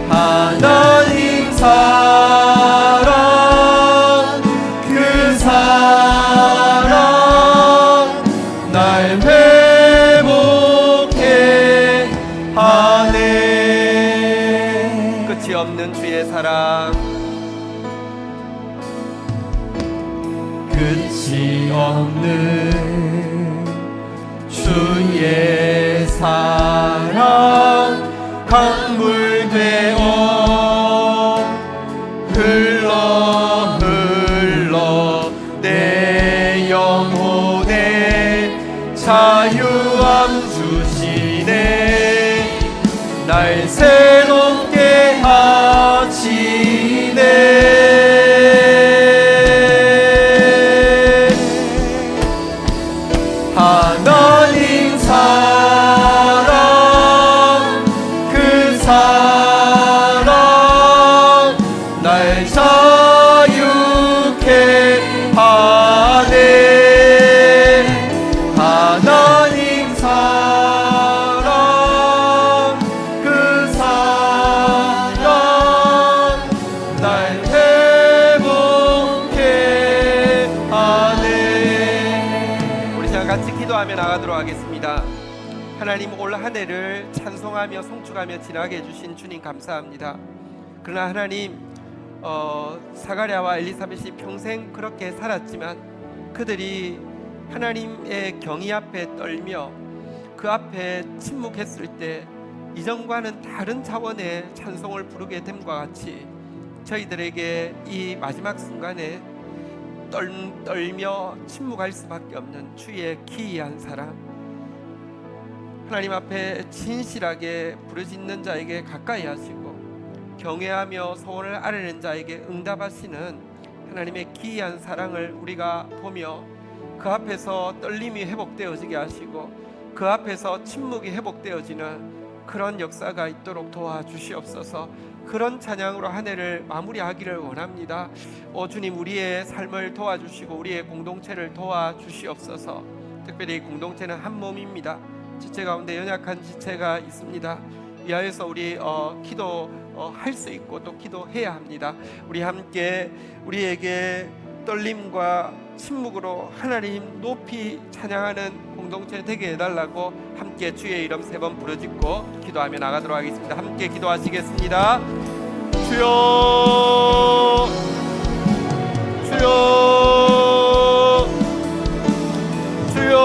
하나님 사랑 그 사랑 날 회복케 하네. 끝이 없는 주의 사랑 끝이 없는 주의 사랑 강물 되어 흘러 내 영혼에 자유함 주시네. 날 새롭게 하시네. 하나님 사랑 그 사랑 날 자유케 하네. 하나님 사랑 그 사랑 날 회복케 하네. 우리 자 같이 기도하며 나가도록 하겠습니다. 하나님, 올 한 해를 찬송하며 송축하며 지나게 해주신 주님 감사합니다. 그러나 하나님, 사가랴와 엘리사벳이 평생 그렇게 살았지만 그들이 하나님의 경의 앞에 떨며 그 앞에 침묵했을 때 이전과는 다른 차원의 찬송을 부르게 됨과 같이 저희들에게 이 마지막 순간에 떨며 침묵할 수밖에 없는 주의 기이한 사랑, 하나님 앞에 진실하게 부르짖는 자에게 가까이 하시고 경외하며 소원을 아뢰는 자에게 응답하시는 하나님의 기이한 사랑을 우리가 보며 그 앞에서 떨림이 회복되어지게 하시고 그 앞에서 침묵이 회복되어지는 그런 역사가 있도록 도와주시옵소서. 그런 찬양으로 한 해를 마무리하기를 원합니다. 주님, 우리의 삶을 도와주시고 우리의 공동체를 도와주시옵소서. 특별히 공동체는 한 몸입니다. 지체 가운데 연약한 지체가 있습니다. 위하여서 우리 기도할 수 있고 또 기도해야 합니다. 우리 함께 우리에게 떨림과 침묵으로 하나님 높이 찬양하는 공동체 되게 해달라고 함께 주의 이름 3번 부르짖고 기도하며 나가도록 하겠습니다. 함께 기도하시겠습니다. 주여, 주여, 주여.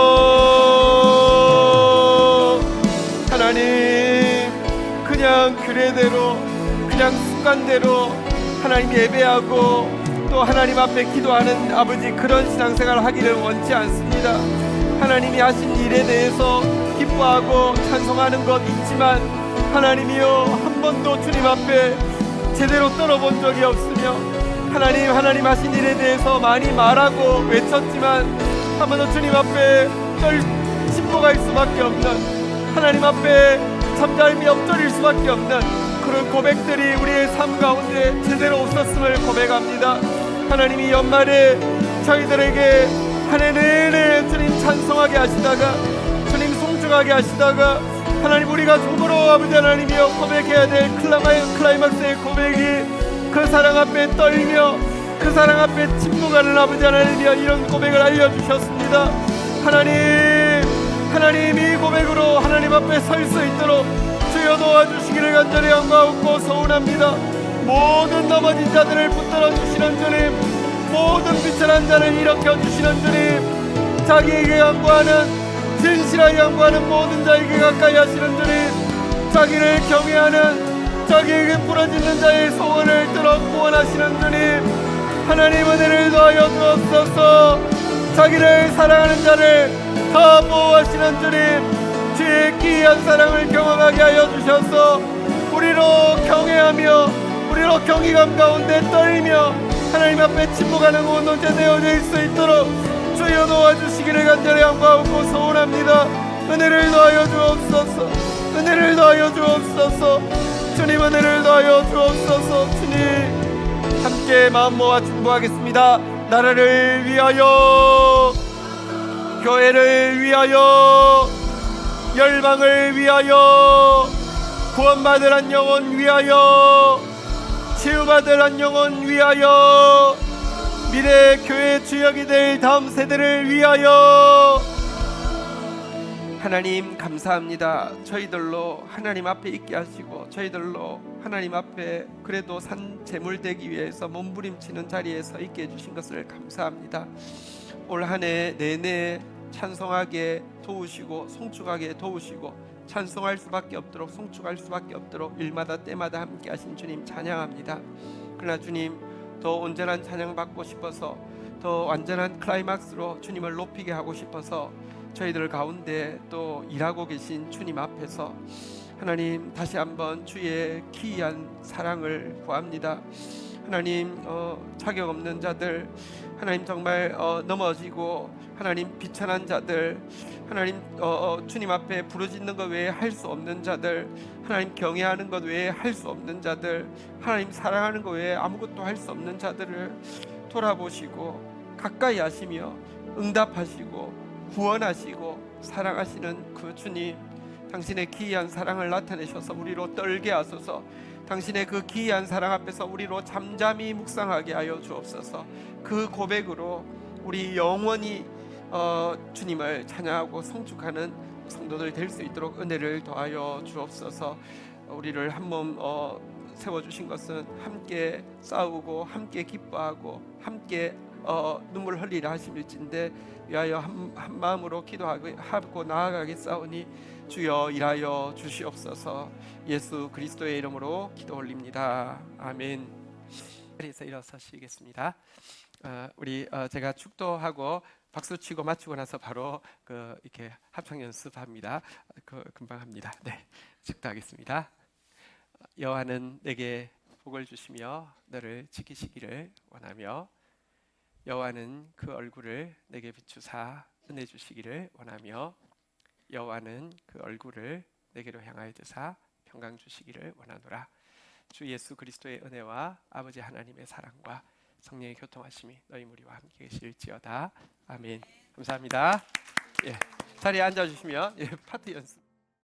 하나님, 그냥 규례대로, 그냥 습관대로 하나님 예배하고 또 하나님 앞에 기도하는 아버지, 그런 신앙생활을 하기를 원치 않습니다. 하나님이 하신 일에 대해서 기뻐하고 찬송하는 것 있지만 하나님이여, 한 번도 주님 앞에 제대로 떨어본 적이 없으며 하나님 하신 일에 대해서 많이 말하고 외쳤지만 한 번도 주님 앞에 침묵할 수밖에 없는, 하나님 앞에 잠잠히 엎드릴 수밖에 없는 그런 고백들이 우리의 삶 가운데 제대로 없었음을 고백합니다. 하나님이 연말에 저희들에게 한 해 내내 주님 찬송하게 하시다가, 주님 송축하게 하시다가 하나님 우리가 종으로 아버지 하나님이여 고백해야 될 클라이막스의 고백이 그 사랑 앞에 떨며 그 사랑 앞에 침묵하는 아버지 하나님이여 이런 고백을 알려주셨습니다. 하나님 이 고백으로 하나님 앞에 설 수 있도록 주여 도와주시기를 간절히 간구하고 소원합니다. 모든 넘어진 자들을 붙들어 주시는 주님, 모든 비천한 자를 일으켜 주시는 주님, 자기에게 간구하는, 진실하게 간구하는 모든 자에게 가까이 하시는 주님, 자기를 경외하는, 자기에게 부러지는 자의 소원을 들어 구원하시는 주님, 하나님 은혜를 더하여 주옵소서. 자기를 사랑하는 자를 더 보호하시는 주님, 주의 기이한 사랑을 경험하게 하여 주셔서 우리로 경외하며 우리로 경외감 가운데 떨며 하나님 앞에 침묵하는 공동체 되어질 수 있도록 주여 도와주시기를 간절히 간구하고 소원합니다. 은혜를 더하여 주옵소서. 은혜를 더하여 주옵소서. 주님 은혜를 더하여 주옵소서. 주님 함께 마음 모아 중보하겠습니다. 나라를 위하여, 교회를 위하여, 열방을 위하여, 구원받을 한 영혼 위하여, 치유받을 한 영혼 위하여, 미래 교회 주역이 될 다음 세대를 위하여. 하나님 감사합니다. 저희들로 하나님 앞에 있게 하시고 저희들로 하나님 앞에 그래도 산 제물 되기 위해서 몸부림치는 자리에서 있게 해주신 것을 감사합니다. 올 한 해 내내 찬송하게 도우시고 송축하게 도우시고 찬송할 수밖에 없도록 송축할 수밖에 없도록 일마다 때마다 함께 하신 주님 찬양합니다. 그러나 주님, 더 온전한 찬양 받고 싶어서, 더 완전한 클라이막스로 주님을 높이게 하고 싶어서 저희들 가운데 또 일하고 계신 주님 앞에서 하나님 다시 한번 주의 기이한 사랑을 구합니다. 하나님 자격 없는 자들, 하나님 정말 넘어지고 하나님 비천한 자들, 하나님 주님 앞에 부르짖는 것 외에 할 수 없는 자들, 하나님 경외하는 것 외에 할 수 없는 자들, 하나님 사랑하는 것 외에 아무것도 할 수 없는 자들을 돌아보시고 가까이 하시며 응답하시고 구원하시고 사랑하시는 그 주님, 당신의 기이한 사랑을 나타내셔서 우리로 떨게 하소서. 당신의 그 기이한 사랑 앞에서 우리로 잠잠히 묵상하게 하여 주옵소서. 그 고백으로 우리 영원히 주님을 찬양하고 송축하는 성도들 될 수 있도록 은혜를 더하여 주옵소서. 우리를 한 몸 세워주신 것은 함께 싸우고 함께 기뻐하고 함께 눈물 흘리라 하심일진데 위하여 한 마음으로 기도하고 나아가겠사오니 주여 일하여 주시옵소서. 예수 그리스도의 이름으로 기도 올립니다. 아멘. 자리에서 일어서시겠습니다. 우리 제가 축도하고 박수치고 마치고 나서 바로 이렇게 합창 연습합니다. 금방 합니다. 네, 축도하겠습니다. 여호와는 내게 복을 주시며 너를 지키시기를 원하며, 여호와는 그 얼굴을 내게 비추사 은혜 주시기를 원하며, 여호와는 그 얼굴을 내게로 향하여 드사 평강 주시기를 원하노라. 주 예수 그리스도의 은혜와 아버지 하나님의 사랑과 성령의 교통하심이 너희 무리와 함께 계실지어다. 아멘. 감사합니다. 예, 자리에 앉아주시면 파트 연습.